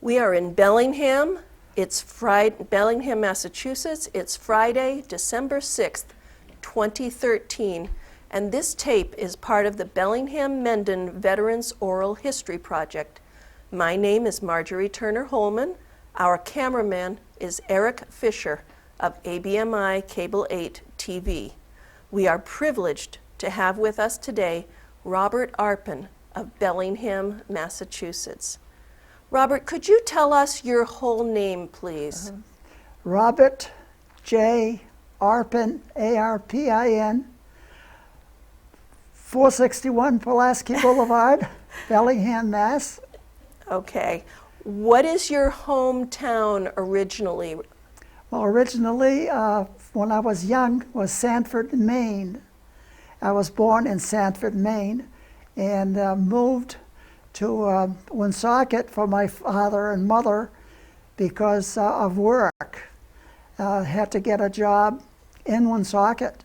We are in Bellingham. It's Bellingham, Massachusetts. It's Friday, December 6th, 2013. And this tape is part of the Bellingham Mendon Veterans Oral History Project. My name is Marjorie Turner Holman. Our cameraman is Eric Fisher of ABMI Cable 8 TV. We are privileged to have with us today Robert Arpin of Bellingham, Massachusetts. Robert, could you tell us your whole name, please? Robert J. Arpin, A-R-P-I-N, 461 Pulaski Boulevard, Bellingham, Mass. Okay. What is your hometown originally? Well, originally, when I was young, was Sanford, Maine. I was born in Sanford, Maine, and moved to Woonsocket for my father and mother because of work. Had to get a job in Woonsocket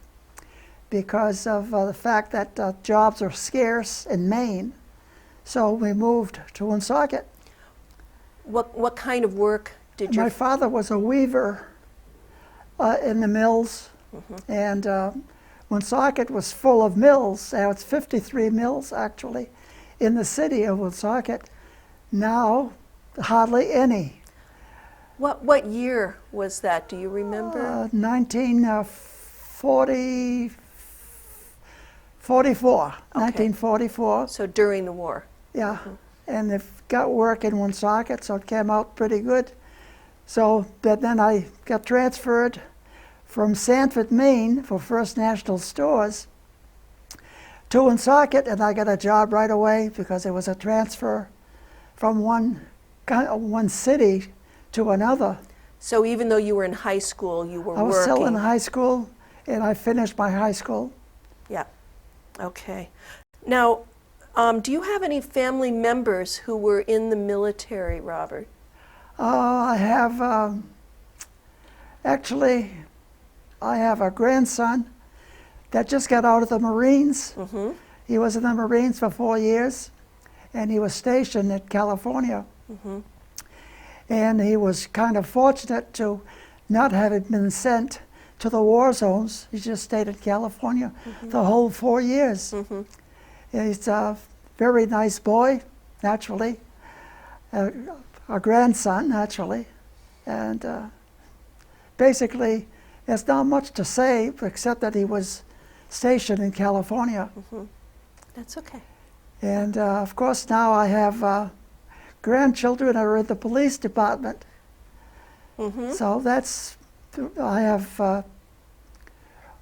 because of the fact that jobs are scarce in Maine. So we moved to Woonsocket. What kind of work did you? My father was a weaver in the mills, and Woonsocket was full of mills. Now it's 53 mills actually in the city of Woonsocket. Now, hardly any. What year was that? Do you remember? 1944. So during the war. Yeah, and they've got work in Woonsocket, so it came out pretty good. So but then I got transferred from Sanford, Maine for First National Stores to Woonsocket, and I got a job right away because it was a transfer from one city to another. So even though you were in high school, you were working? I was still in high school, and I finished my high school. Yeah. Okay. Now, do you have any family members who were in the military, Robert? I have, actually, I have a grandson that just got out of the Marines. He was in the Marines for 4 years, and he was stationed in California. And he was kind of fortunate to not have been sent to the war zones. He just stayed in California the whole 4 years. He's a very nice boy, naturally, a grandson, naturally, and basically there's not much to say except that he was stationed in California. That's okay. And of course now I have grandchildren that are in the police department. So that's, I have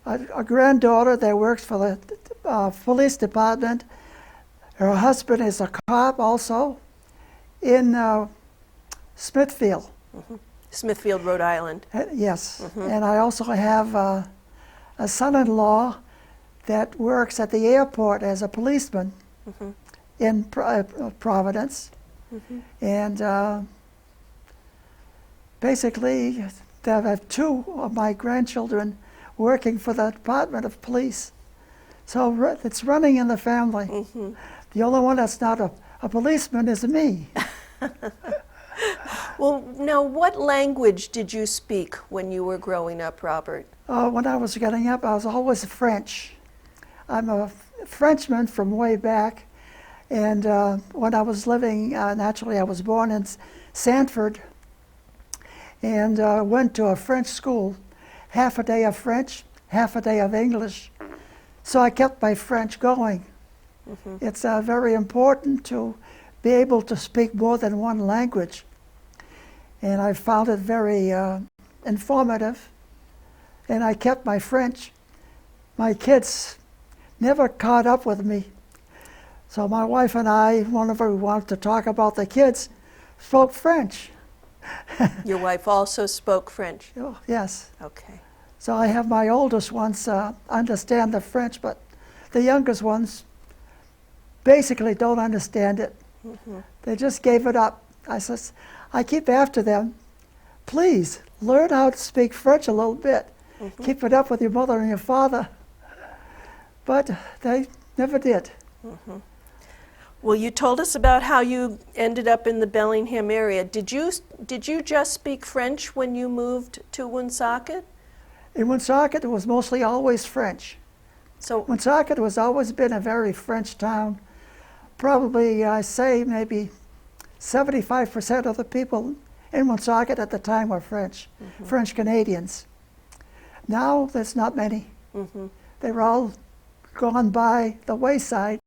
a granddaughter that works for the police department. Her husband is a cop also in Smithfield. Smithfield, Rhode Island. Yes, and I also have a son-in-law that works at the airport as a policeman in Providence. And basically, I have two of my grandchildren working for the Department of Police. So it's running in the family. The only one that's not a policeman is me. Well, now, what language did you speak when you were growing up, Robert? When I was growing up, I was always French. I'm a Frenchman from way back. And when I was living, naturally, I was born in Sanford and went to a French school. Half a day of French, half a day of English. So I kept my French going. It's very important to be able to speak more than one language. And I found it very informative. And I kept my French. My kids never caught up with me. So my wife and I, whenever we wanted to talk about the kids, spoke French. Your wife also spoke French? Oh, yes. Okay. So I have my oldest ones understand the French, but the youngest ones basically don't understand it. They just gave it up. I keep after them, please learn how to speak French a little bit. Keep it up with your mother and your father. But they never did. Well, you told us about how you ended up in the Bellingham area. Did you just speak French when you moved to Woonsocket? In Woonsocket, it was mostly always French. So, Woonsocket has always been a very French town. Probably, I say, maybe 75% of the people in Woonsocket at the time were French, French Canadians. Now, there's not many. They're all gone by the wayside.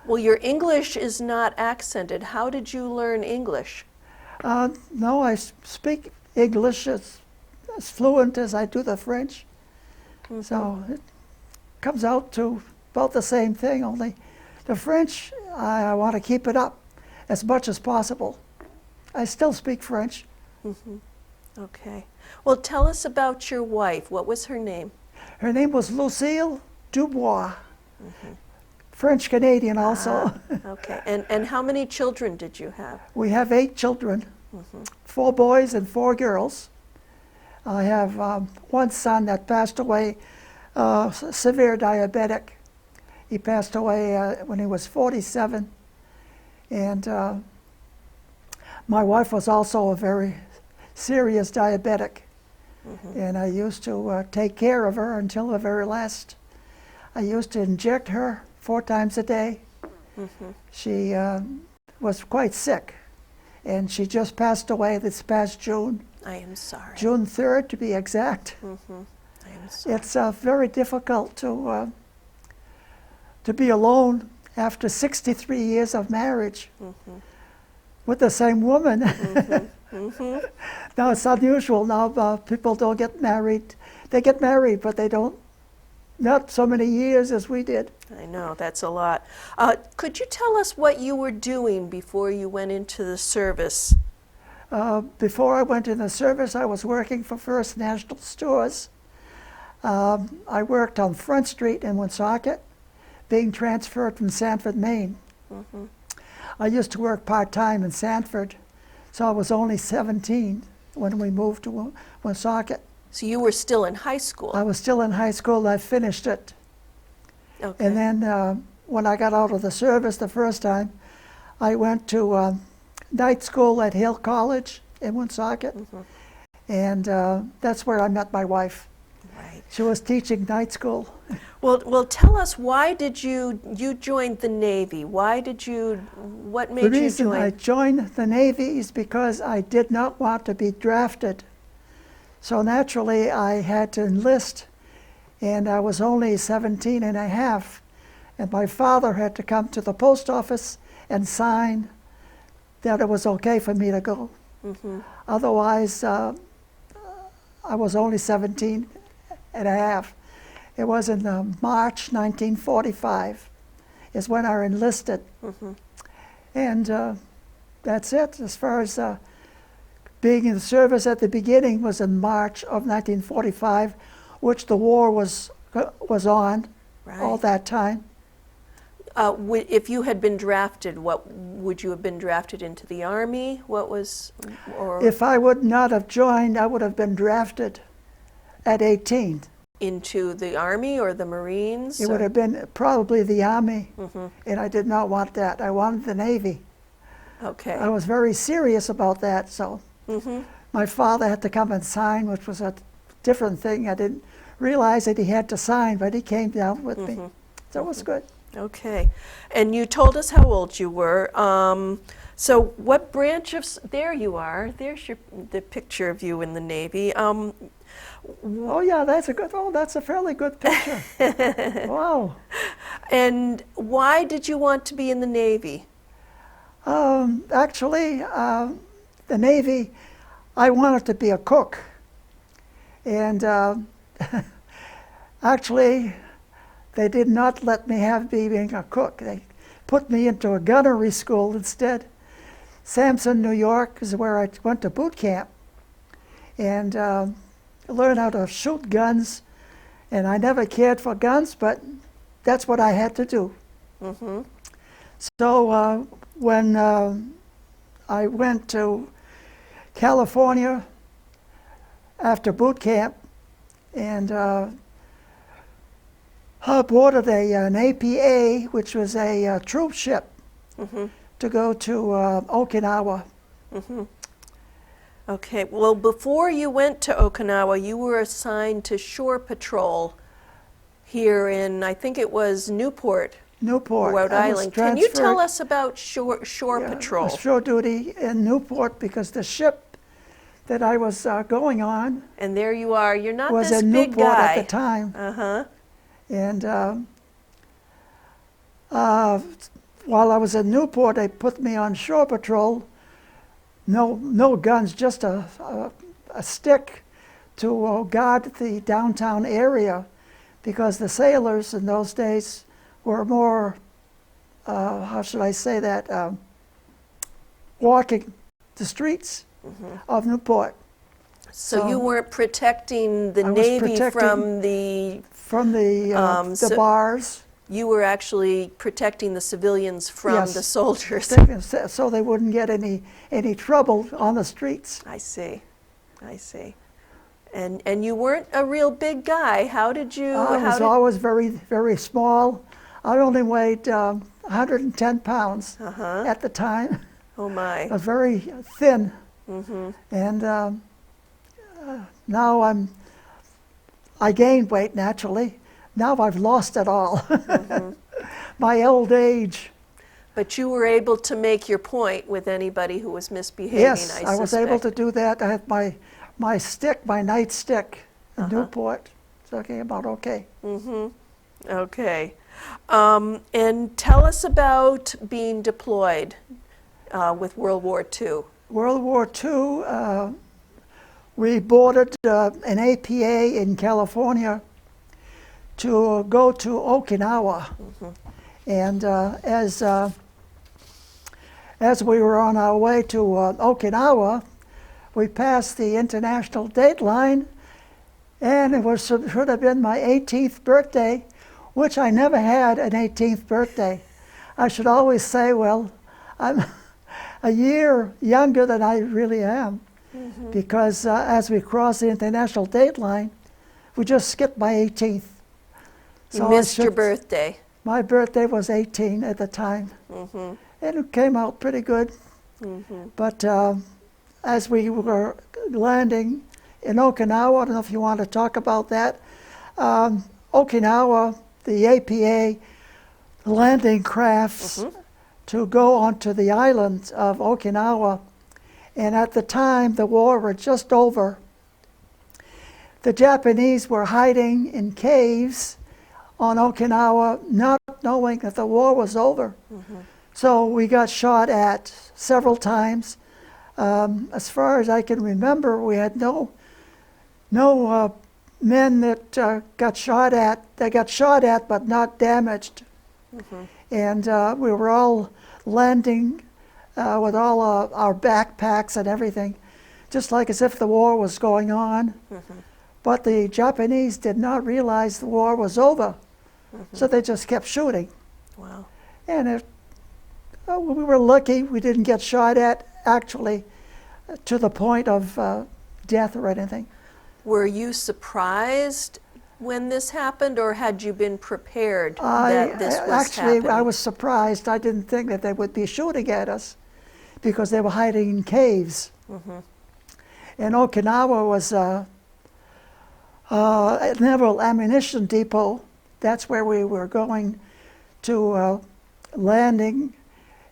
well, your English is not accented. How did you learn English? No, I speak English as fluent as I do the French. So it comes out to about the same thing, only the French, I want to keep it up as much as possible. I still speak French. Okay. Well, tell us about your wife. What was her name? Her name was Lucille Dubois, French Canadian also. Okay. And how many children did you have? We have 8 children, 4 boys and 4 girls. I have one son that passed away, severe diabetic. He passed away when he was 47. And my wife was also a very serious diabetic. And I used to take care of her until the very last. I used to inject her 4 times a day. She was quite sick, and she just passed away this past June. I am sorry. June 3rd, to be exact. I am sorry. It's very difficult to be alone after 63 years of marriage with the same woman. Now it's unusual now, people don't get married. They get married, but they don't, not so many years as we did. I know, that's a lot. Could you tell us what you were doing before you went into the service? Before I went in the service, I was working for First National Stores. I worked on Front Street in Woonsocket, being transferred from Sanford, Maine. I used to work part-time in Sanford, so I was only 17 when we moved to Woonsocket. So you were still in high school? I was still in high school. I finished it. Okay. And then when I got out of the service the first time, I went to night school at Hill College in Woonsocket. And that's where I met my wife. Right. She was teaching night school. Well, tell us, why did you joined the Navy? What made The you reason join? I joined the Navy is because I did not want to be drafted. So naturally, I had to enlist, and I was only 17 and a half. And my father had to come to the post office and sign that it was okay for me to go. Otherwise, I was only 17 and a half. It was in March 1945 is when I enlisted. And that's it. As far as being in the service at the beginning was in March of 1945, which the war was on all that time. If you had been drafted, what would you have been drafted into the Army? If I would not have joined, I would have been drafted at 18. Into the Army or the Marines? It would have been probably the Army, and I did not want that. I wanted the Navy. Okay. I was very serious about that, so my father had to come and sign, which was a different thing. I didn't realize that he had to sign, but he came down with me. So it was good. Okay. And you told us how old you were. So what branch of... There you are. There's the picture of you in the Navy. Oh yeah, that's a fairly good picture. Wow. And why did you want to be in the Navy? Actually, the Navy, I wanted to be a cook. And actually, they did not let me have being a cook. They put me into a gunnery school instead. Sampson, New York is where I went to boot camp. And learn how to shoot guns, and I never cared for guns, but that's what I had to do. So when I went to California after boot camp and boarded an APA, which was a troop ship to go to Okinawa. Okay, well, before you went to Okinawa, you were assigned to shore patrol here in, I think it was Newport, Rhode I was Island. Can you tell transferred- us about shore patrol? shore duty in Newport because the ship that I was going on And there you are. You're not was this in big Newport guy. at the time. Uh-huh. And while I was in Newport, they put me on shore patrol. No guns, just a stick to guard the downtown area, because the sailors in those days were more, how should I say that, walking the streets of Newport. So you weren't protecting the I was Navy protecting from the the bars. You were actually protecting the civilians from Yes. the soldiers. So they wouldn't get any trouble on the streets. I see. I see. And you weren't a real big guy. How did you? I was always very small. I only weighed 110 pounds at the time. Oh my. I was very thin. And now I gained weight naturally. Now I've lost it all. My old age. But you were able to make your point with anybody who was misbehaving. Yes, I was able to do that. I had my stick, my nightstick in Newport. It's okay, about okay. Okay. And tell us about being deployed with World War II. World War II, we boarded an APA in California to go to Okinawa. And as we were on our way to Okinawa, we passed the international dateline, and it should have been my 18th birthday, which I never had an 18th birthday. I should always say, well, I'm a year younger than I really am, because as we crossed the international dateline, we just skipped my 18th. You missed your birthday. My birthday was 18 at the time, and it came out pretty good. But as we were landing in Okinawa, I don't know if you want to talk about that. Okinawa, the APA landing crafts to go onto the island of Okinawa, and at the time the war was just over. The Japanese were hiding in caves on Okinawa, not knowing that the war was over. So we got shot at several times. As far as I can remember, we had no men that got shot at. They got shot at but not damaged. And we were all landing with all our backpacks and everything, just like as if the war was going on. But the Japanese did not realize the war was over, so they just kept shooting. Wow. And we were lucky we didn't get shot at, actually, to the point of death or anything. Were you surprised when this happened, or had you been prepared that this was Actually, happening? I was surprised. I didn't think that they would be shooting at us because they were hiding in caves. And Okinawa was a naval ammunition depot. That's where we were going to landing,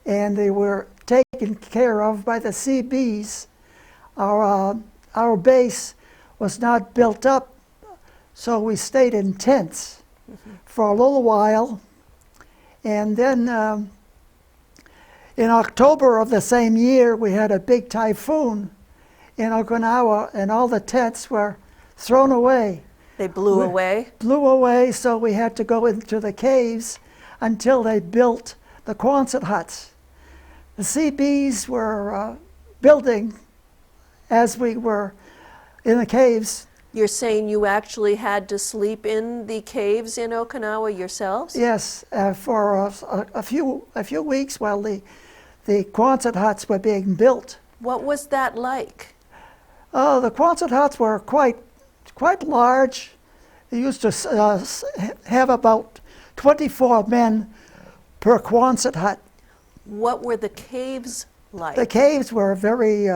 and they were taken care of by the CBs. Our base was not built up, so we stayed in tents for a little while. And then in October of the same year, we had a big typhoon in Okinawa, and all the tents were thrown away. They blew away? Blew away, so we had to go into the caves until they built the Quonset huts. The CBs were building as we were in the caves. You're saying you actually had to sleep in the caves in Okinawa yourselves? Yes, for a few weeks while the Quonset huts were being built. What was that like? The Quonset huts were quite large. They used to have about 24 men per Quonset hut. What were the caves like? The caves were very,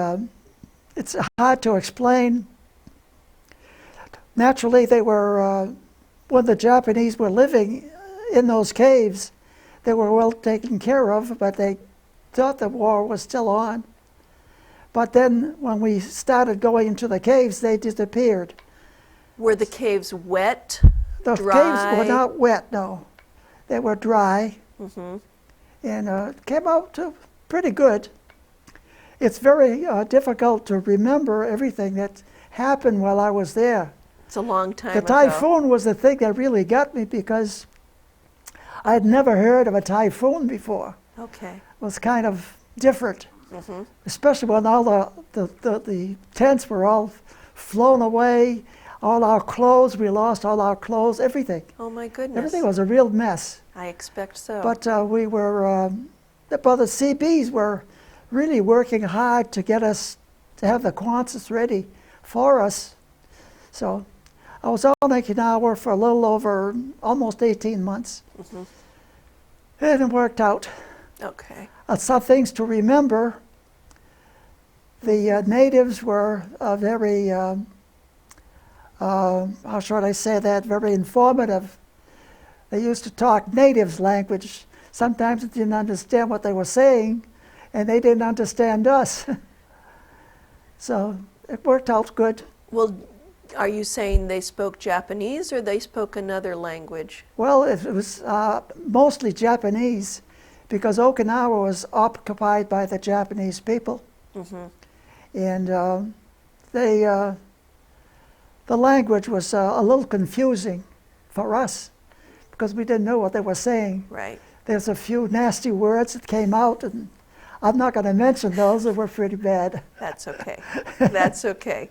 it's hard to explain. Naturally, they were, when the Japanese were living in those caves, they were well taken care of, but they thought the war was still on. But then when we started going into the caves, they disappeared. Were the caves wet, The dry? caves were not wet, no. They were dry. Mm-hmm. And it came out pretty good. It's very difficult to remember everything that happened while I was there. It's a long time The ago. typhoon was the thing that really got me because I'd never heard of a typhoon before. Okay. It was kind of different, Mm-hmm. especially when all the tents were all flown away, all our clothes, we lost all our clothes, everything. Oh my goodness. Everything was a real mess. I expect so. But we were, the CBs were really working hard to get us to have the Quonsets ready for us. So I was on Okinawa for a little over almost 18 months. Mm-hmm. And it worked out. Okay. Some things to remember. The natives were very, how should I say that, very informative. They used to talk natives language. Sometimes I didn't understand what they were saying, and they didn't understand us. So it worked out good. Well, are you saying they spoke Japanese or they spoke another language? Well, it was mostly Japanese, because Okinawa was occupied by the Japanese people. Mm-hmm. And the language was a little confusing for us, because we didn't know what they were saying. Right. There's a few nasty words that came out, and I'm not going to mention those. They were pretty bad. That's okay. That's okay.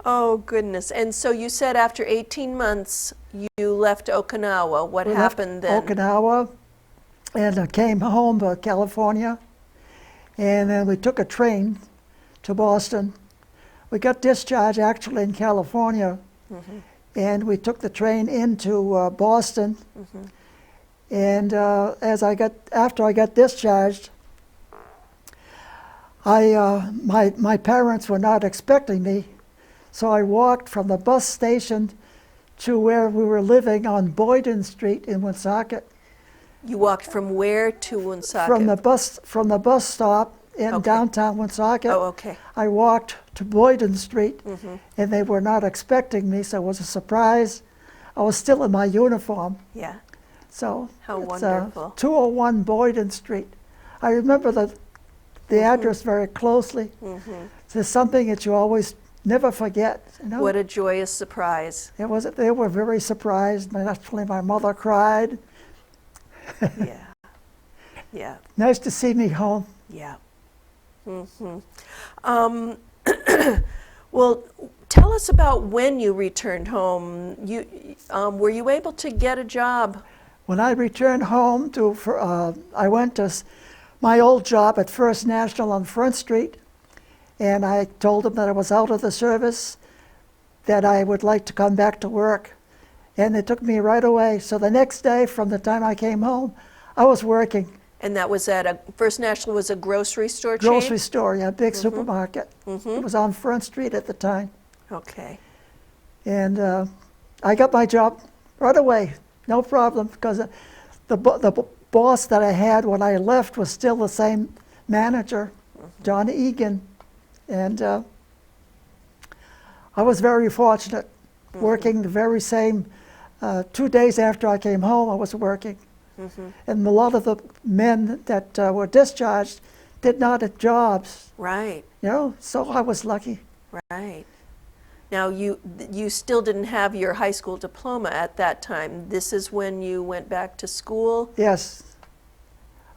Oh, goodness. And so you said after 18 months you left Okinawa. What We happened left then? Okinawa and came home to California, and then we took a train to Boston. We got discharged actually in California, Mm-hmm. and we took the train into Boston. Mm-hmm. And after I got discharged, my parents were not expecting me, so I walked from the bus station to where we were living on Boyden Street in Woonsocket. You walked from where to Woonsocket? From the bus stop in Okay. downtown Woonsocket. Oh, okay. I walked to Boyden Street, Mm-hmm. and they were not expecting me, so it was a surprise. I was still in my uniform, Yeah. so How it's wonderful. 201 Boyden Street. I remember the Mhm. address very closely. Mm-hmm. It's something that you always never forget. You know? What a joyous surprise. They were very surprised. Actually, my mother cried. Yeah. Yeah. Nice to see me home. Yeah. Mm-hmm. Well, tell us about when you returned home. Were you able to get a job? When I returned home, I went to my old job at First National on Front Street, and I told them that I was out of the service, that I would like to come back to work, and they took me right away. So the next day, from the time I came home, I was working. And that was at First National was a grocery store chain? Grocery store, yeah, big supermarket. Mm-hmm. It was on Front Street at the time. Okay. And I got my job right away, no problem, because the boss that I had when I left was still the same manager, John Egan. And I was very fortunate, working the very same, 2 days after I came home, I was working. Mm-hmm. And a lot of the men that were discharged did not have jobs, Right. you know, so I was lucky. Right. Now, you still didn't have your high school diploma at that time. This is when you went back to school? Yes.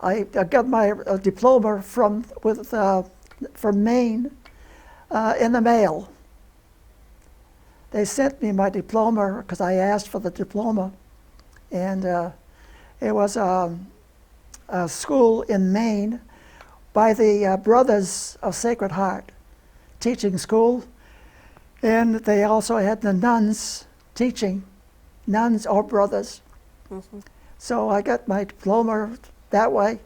I got my diploma from Maine in the mail. They sent me my diploma because I asked for the diploma. And it was a school in Maine by the Brothers of Sacred Heart teaching school. And they also had the nuns teaching, nuns or brothers. Mm-hmm. So I got my diploma that way.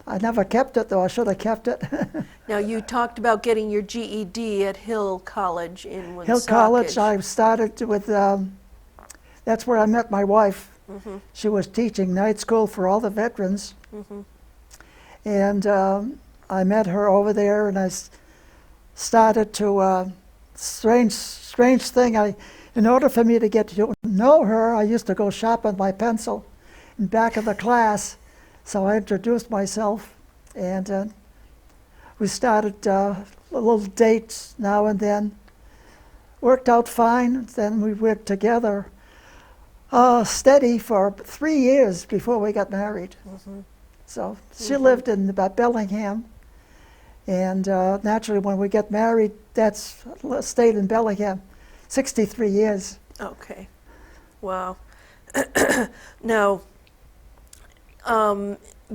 I never kept it, though. I should have kept it. Now, you talked about getting your GED at Hill College in Woonsocket. Hill College, I started with, that's where I met my wife. She was teaching night school for all the veterans. And I met her over there, and I started to, strange thing, in order for me to get to know her, I used to go sharpen my pencil in back of the class. So I introduced myself, and we started little dates now and then. Worked out fine. Then we worked together steady for 3 years before we got married. So she lived in Bellingham, and naturally when we got married, that's stayed in Bellingham 63 years. Okay. Wow. Now,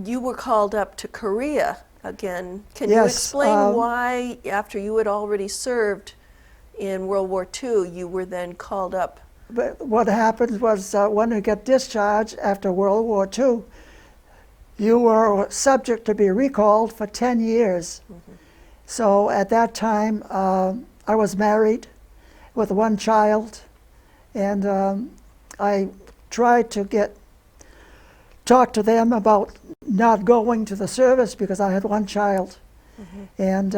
you were called up to Korea again. Can you explain why, after you had already served in World War II, you were then called up? But what happened was when we got discharged after World War II, you were subject to be recalled for 10 years. So at that time, I was married with one child, and I tried to talk to them about not going to the service because I had one child. And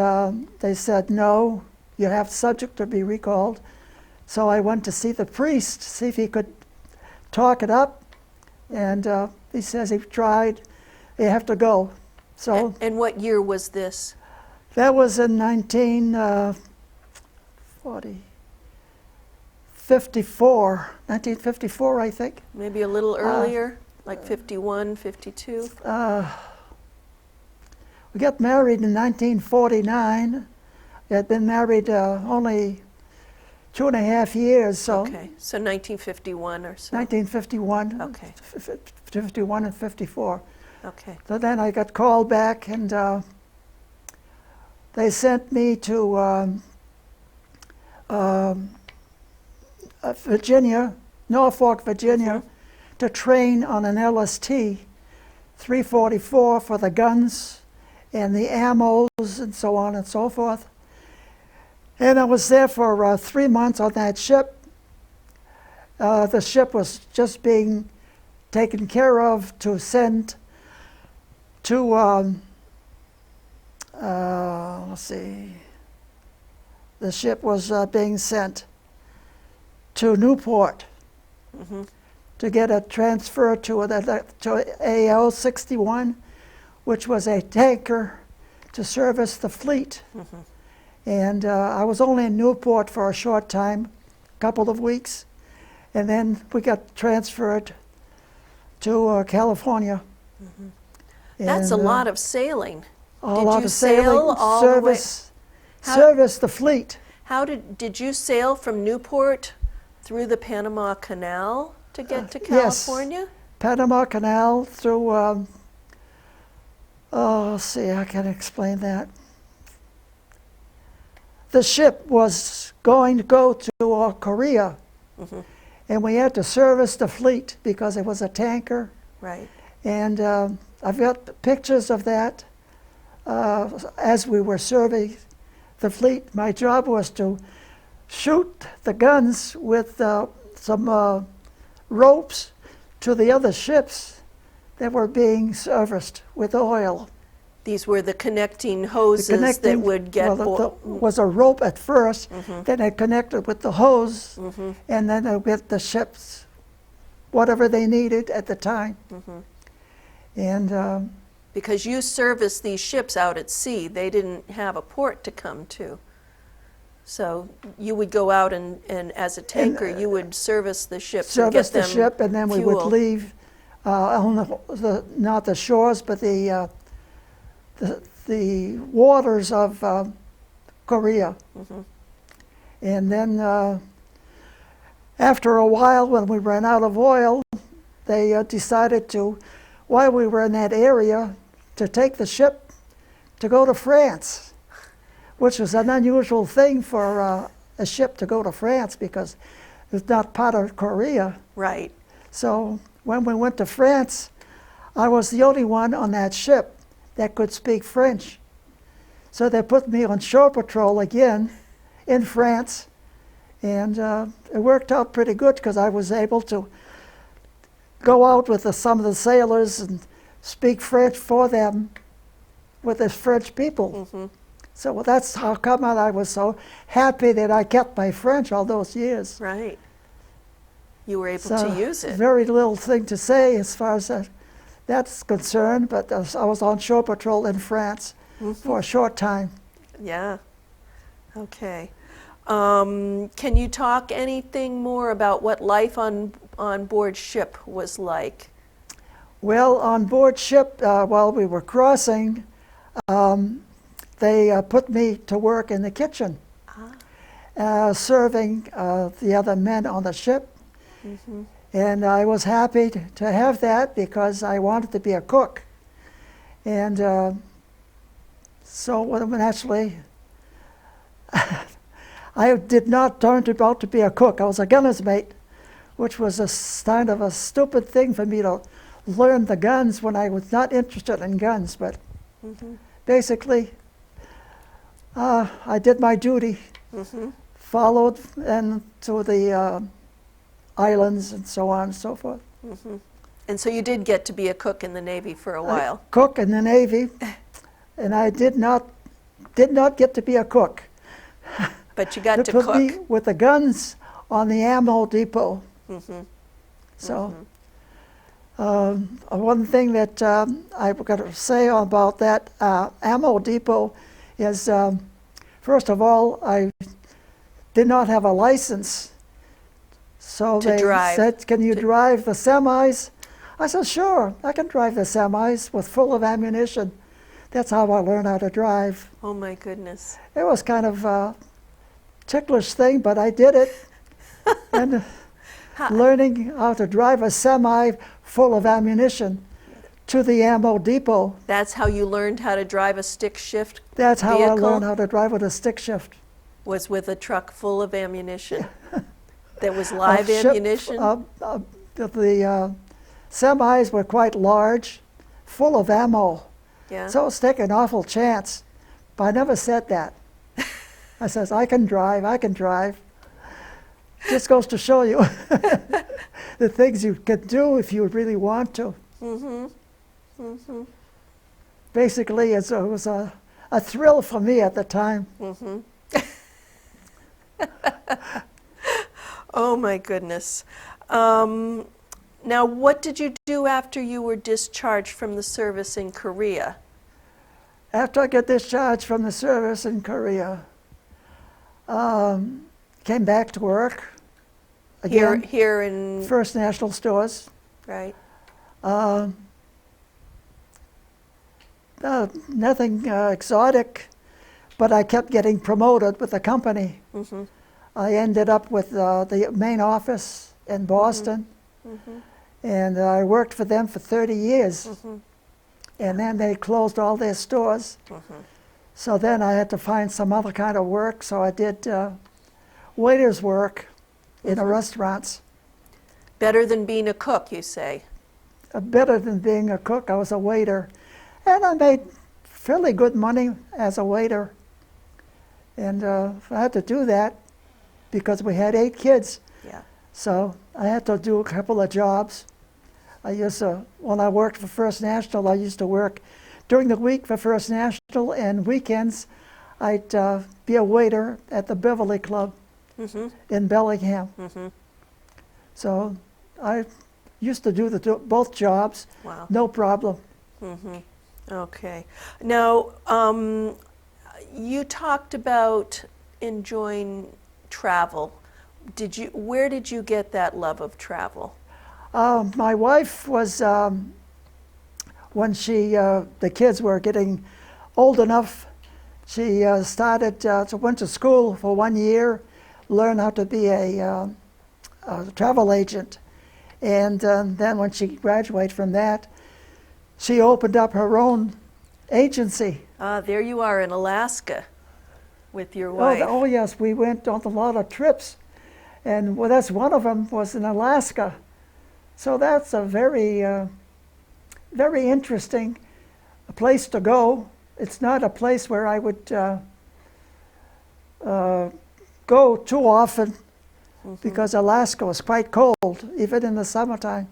they said, no, you have subject to be recalled. So I went to see the priest, see if he could talk it up. And he says he tried, you have to go. So and what year was this? That was in 1954, I think. Maybe a little earlier, like 51, 52? We got married in 1949. We had been married only 2.5 years, so. Okay, so 1951 or so. 1951. Okay. 51 and 54. Okay. So then I got called back, and they sent me to Virginia, Norfolk, Virginia, to train on an LST 344 for the guns and the ammos and so on and so forth. And I was there for 3 months on that ship. The ship was just being taken care of to send to, let's see, the ship was being sent to Newport to get a transfer to AL 61, which was a tanker to service the fleet. And I was only in Newport for a short time, a couple of weeks, and then we got transferred to California. That's a lot of sailing. A Did lot you of sail sailing, all service, the way? service the fleet. How did you sail from Newport through the Panama Canal to get to California? Yes, Panama Canal through, let's see, I can explain that. The ship was going to go to Korea, and we had to service the fleet because it was a tanker. Right. And I've got pictures of that as we were serving the fleet. My job was to shoot the guns with some ropes to the other ships that were being serviced with oil. These were the connecting hoses that would get... was a rope at first, then it connected with the hose, and then it with the ships, whatever they needed at the time. And because you serviced these ships out at sea, they didn't have a port to come to. So you would go out and as a tanker, you would service the ships and get them the ship, and then we would fuel. leave on not the shores, but the waters of Korea. And then after a while, when we ran out of oil, they decided to, while we were in that area, to take the ship to go to France, which was an unusual thing for a ship to go to France because it's not part of Korea. Right. So when we went to France, I was the only one on that ship that could speak French. So they put me on shore patrol again in France, and it worked out pretty good because I was able to go out with some of the sailors and speak French for them with the French people. So that's how come I was so happy that I kept my French all those years. Right. You were able So to use it. very little thing to say as far as that's concerned, but I was on shore patrol in France for a short time. Yeah. Okay. Can you talk anything more about what life on board ship was like? Well, on board ship, while we were crossing, they put me to work in the kitchen, serving the other men on the ship. And I was happy to have that because I wanted to be a cook. And so naturally, I did not turn out to be a cook. I was a gunner's mate, which was a kind of a stupid thing for me to learn the guns when I was not interested in guns. But basically, I did my duty, followed and to the islands and so on and so forth. And so you did get to be a cook in the Navy for a while. Cook in the Navy, and I did not get to be a cook. But you got They to put cook. me with the guns on the ammo depot. So one thing that I've got to say about that ammo depot is, first of all, I did not have a license. So To they drive. said, can you drive the semis? I said, sure, I can drive the semis with full of ammunition. That's how I learned how to drive. Oh my goodness. It was kind of a ticklish thing, but I did it. And learning how to drive a semi full of ammunition to the ammo depot. That's how you learned how to drive a stick shift That's how vehicle? I learned how to drive with a stick shift. Was with a truck full of ammunition. There was live Ship- ammunition? The semis were quite large, full of ammo. Yeah. So it was taking an awful chance. But I never said that. I says, I can drive, I can drive. Just goes to show you the things you can do if you really want to. Basically, it was a thrill for me at the time. Oh my goodness. Now, what did you do after you were discharged from the service in Korea? After I got discharged from the service in Korea, came back to work again. Here in, First National Stores. right? Nothing exotic, but I kept getting promoted with the company. I ended up with the main office in Boston, and I worked for them for 30 years. And then they closed all their stores. So then I had to find some other kind of work, so I did waiter's work in the restaurants. Better than being a cook, you say? Better than being a cook, I was a waiter. And I made fairly good money as a waiter. And I had to do that because we had 8 kids. Yeah. So I had to do a couple of jobs. I used to, when I worked for First National, I used to work during the week for First National, and weekends I'd be a waiter at the Beverly Club in Bellingham. So I used to do both jobs, Wow. no problem. Okay. Now, you talked about enjoying travel. Where did you get that love of travel? My wife was, when the kids were getting old enough, she went to school for 1 year, learned how to be a travel agent. And then when she graduated from that, she opened up her own agency. There you are in Alaska with your wife. Oh yes, we went on a lot of trips. And well, that's one of them was in Alaska. So that's a very interesting place to go. It's not a place where I would go too often because Alaska was quite cold, even in the summertime.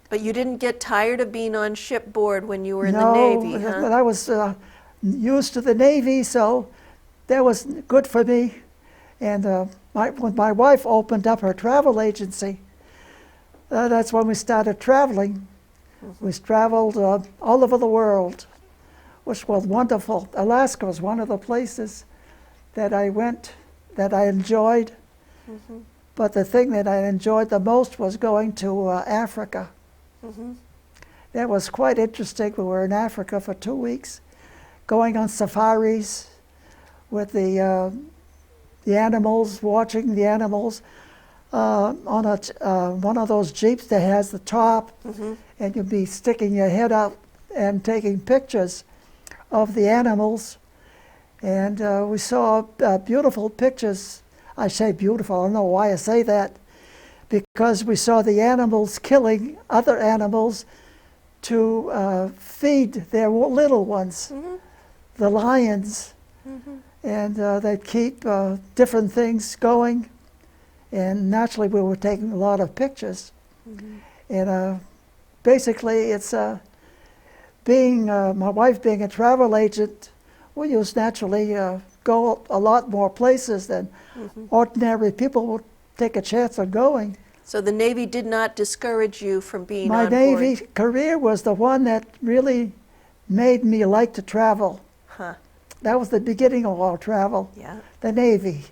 But you didn't get tired of being on shipboard when you were in the No, Navy, huh? but I was used to the Navy, so that was good for me. And when my wife opened up her travel agency, that's when we started traveling. We traveled all over the world, which was wonderful. Alaska was one of the places that I went that I enjoyed. But the thing that I enjoyed the most was going to Africa. That was quite interesting. We were in Africa for 2 weeks, going on safaris with the animals, watching the animals on one of those jeeps that has the top, and you'd be sticking your head out and taking pictures of the animals. And we saw beautiful pictures. I say beautiful, I don't know why I say that, because we saw the animals killing other animals to feed their little ones, the lions. And they'd keep different things going. And naturally, we were taking a lot of pictures. And basically, it's my wife being a travel agent, we used naturally go a lot more places than ordinary people would take a chance of going. So the Navy did not discourage you from being My on Navy board? career was the one that really made me like to travel. Huh. That was the beginning of all travel, Yeah. the Navy.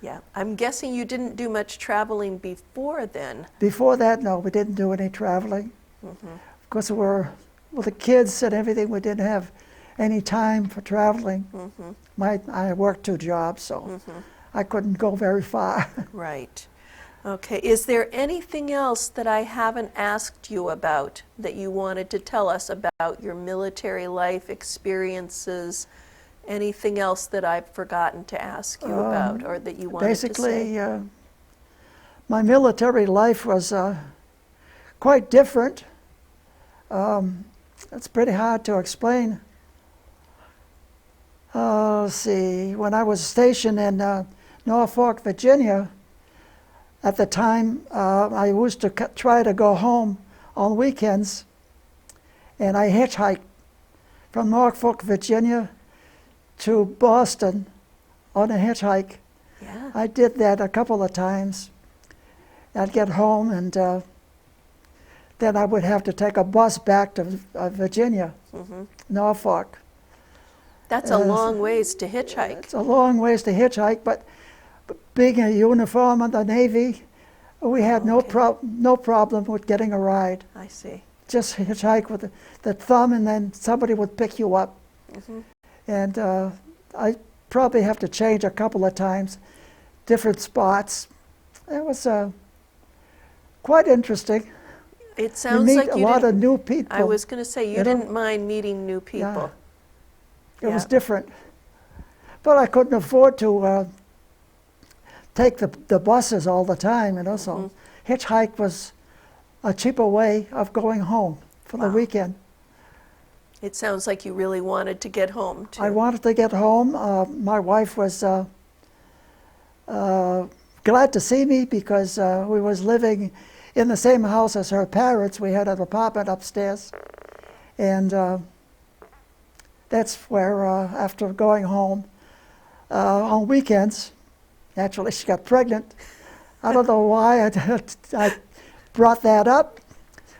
Yeah. I'm guessing you didn't do much traveling before then. Before that, no, we didn't do any traveling. Of course, we were with the kids and everything. We didn't have any time for traveling. I worked 2 jobs, so I couldn't go very far. Right. Okay. Is there anything else that I haven't asked you about that you wanted to tell us about your military life experiences? Anything else that I've forgotten to ask you about or that you wanted to say? Basically, my military life was quite different. It's pretty hard to explain. Let's see, when I was stationed in Norfolk, Virginia, at the time I used to try to go home on weekends, and I hitchhiked from Norfolk, Virginia to Boston on a hitchhike. Yeah. I did that a couple of times. I'd get home and then I would have to take a bus back to Virginia, Norfolk. That's a long ways to hitchhike. It's a long ways to hitchhike, but being a uniform in the Navy, we had no problem with getting a ride. I see. Just hitchhike with the thumb, and then somebody would pick you up. And I probably have to change a couple of times, different spots. It was quite interesting. It You sounds meet like a you lot of didn't, new people. I was going to say, you you know? didn't mind meeting new people. It was Yeah. different. But I couldn't afford to take the buses all the time, so hitchhike was a cheaper way of going home for the weekend. It sounds like you really wanted to get home, too. I wanted to get home. My wife was glad to see me because we was living in the same house as her parents. We had an apartment upstairs. And that's where, after going home, on weekends, naturally she got pregnant. I don't know why I brought that up.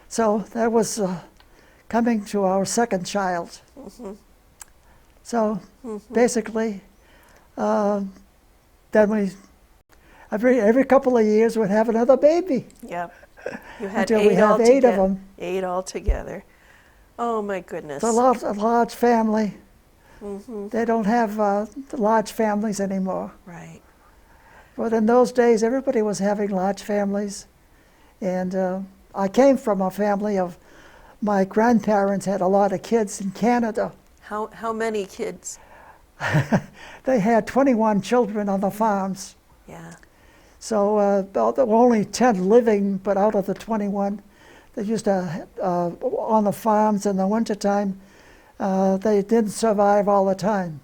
So that was coming to our second child. So basically, then every couple of years we'd have another baby. Yep. You had Until we have 8 of them. 8 altogether. Oh, my goodness. It's a large family. They don't have large families anymore. Right. But in those days, everybody was having large families. And I came from a family of, my grandparents had a lot of kids in Canada. How many kids? They had 21 children on the farms. Yeah. So there were only 10 living, but out of the 21, they used to, on the farms in the wintertime, they didn't survive all the time.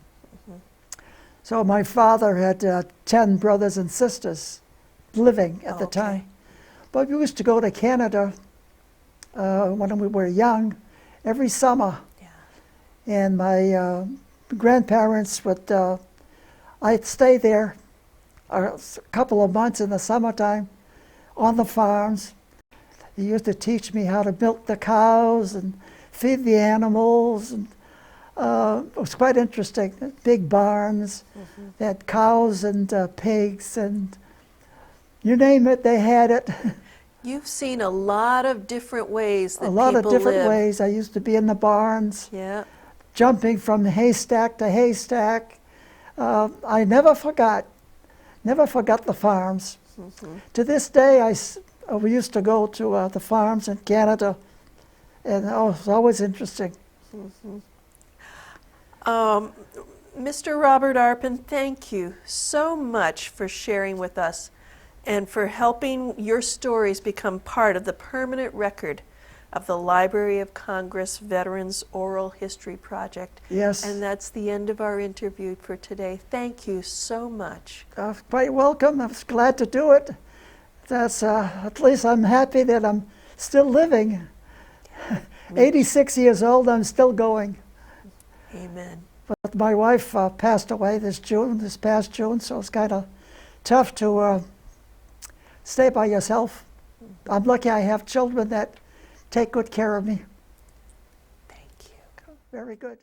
So my father had 10 brothers and sisters living at the time. But we used to go to Canada when we were young every summer. And my grandparents would, I'd stay there a couple of months in the summertime on the farms. He used to teach me how to milk the cows and feed the animals. And it was quite interesting. Big barns, they had cows and pigs, and you name it, they had it. You've seen a lot of different ways that A lot of people different live. ways. I used to be in the barns, Yeah. jumping from haystack to haystack. I never forgot the farms. To this day, we used to go to the farms in Canada, and it was always interesting. Mr. Robert Arpin, thank you so much for sharing with us and for helping your stories become part of the permanent record of the Library of Congress Veterans Oral History Project. Yes. And that's the end of our interview for today. Thank you so much. Quite welcome. I was glad to do it. That's at least I'm happy that I'm still living. 86 years old, I'm still going. Amen. But my wife passed away this past June, so it's kind of tough to stay by yourself. I'm lucky I have children that take good care of me. Thank you. Very good.